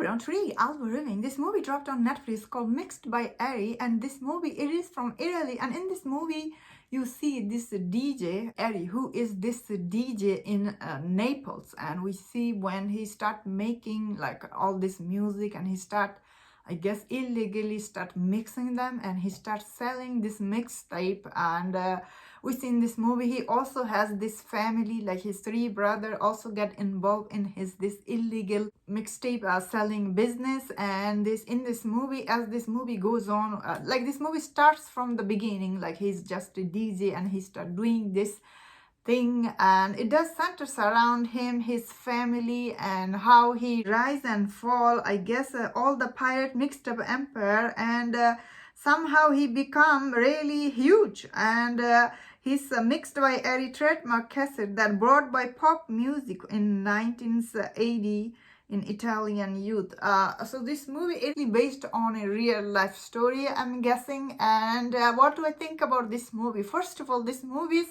everyone, today I'll be reviewing this movie dropped on Netflix called Mixed by Erry, and this movie, it is from Italy, and in this movie you see this DJ Erry, who is this DJ in Naples, and we see when he start making like all this music, and he start, I guess, illegally start mixing them, and he starts selling this mixtape. And we see in this movie he also has this family, like his three brothers also get involved in this illegal mixtape selling business. And in this movie, as this movie goes on, like this movie starts from the beginning, like he's just a DJ and he start doing this thing, and it does centers around him, his family, and how he rise and fall, I guess, all the pirate mixed up empire, and somehow he become really huge. And he's mixed by Erry trademark cassette that brought by pop music in 1980 in Italian youth. So this movie is based on a real life story, I'm guessing. And what do I think about this movie? First of all, this movie's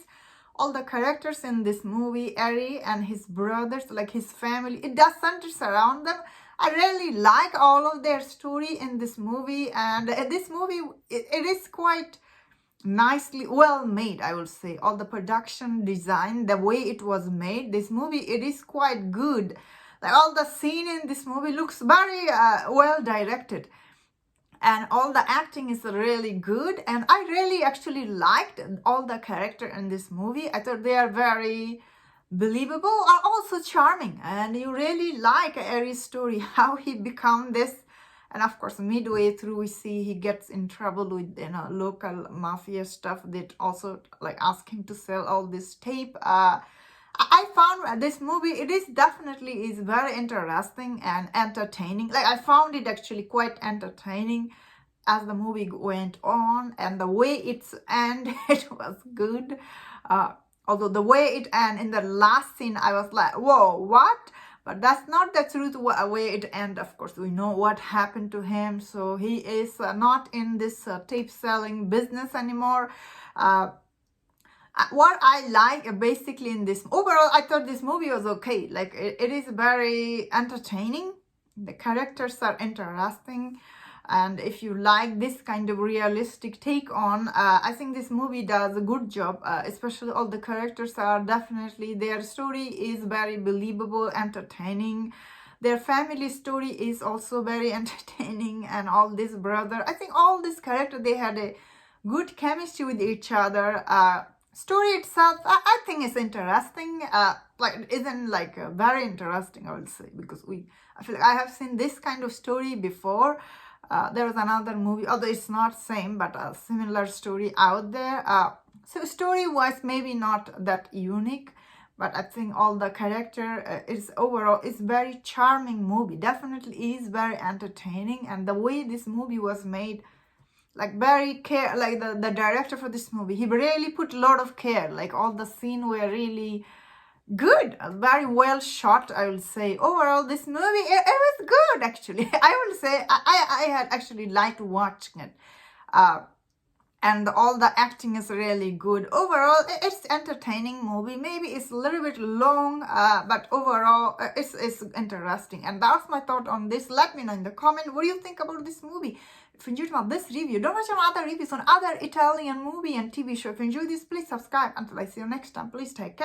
all the characters in this movie, Erry and his brothers, like his family, it does centers around them. I really like all of their story in this movie, and this movie, it is quite nicely well made, I would say. All the production design, the way it was made, this movie, it is quite good. Like all the scene in this movie looks very well directed, and all the acting is really good, and I really actually liked all the character in this movie. I thought they are very believable, are also charming, and you really like Erry's story, how he become this. And of course, midway through, we see he gets in trouble with local mafia stuff that also like ask him to sell all this tape. I found this movie, it is definitely is very interesting and entertaining. Like I found it actually quite entertaining as the movie went on, and the way it's ended it was good. Although the way it ended in the last scene, I was like, whoa, what? But that's not the truth way it ended. Of course, we know what happened to him. So he is not in this tape selling business anymore. What I like basically in this, overall, I thought this movie was okay. Like it is very entertaining. The characters are interesting. And if you like this kind of realistic take on, I think this movie does a good job. Especially all the characters are definitely, their story is very believable, entertaining. Their family story is also very entertaining, and all this brother, I think all this character, they had a good chemistry with each other. Story itself, I think is interesting. Like isn't like very interesting, I would say, because I feel like I have seen this kind of story before. There was another movie, although it's not same, but a similar story out there. So story-wise, maybe not that unique, but I think all the character is overall is very charming movie. Definitely is very entertaining, and the way this movie was made, like very care, like the director for this movie, he really put a lot of care. Like all the scenes were really good, very well shot, I will say. Overall, this movie, it was good actually. I will say I had actually liked watching it. And all the acting is really good. Overall, it's entertaining movie. Maybe it's a little bit long, but overall, it's interesting. And that's my thought on this. Let me know in the comment, what do you think about this movie? If you enjoyed this review, don't watch my other reviews on other Italian movie and TV show. If you enjoyed this, please subscribe. Until I see you next time, please take care.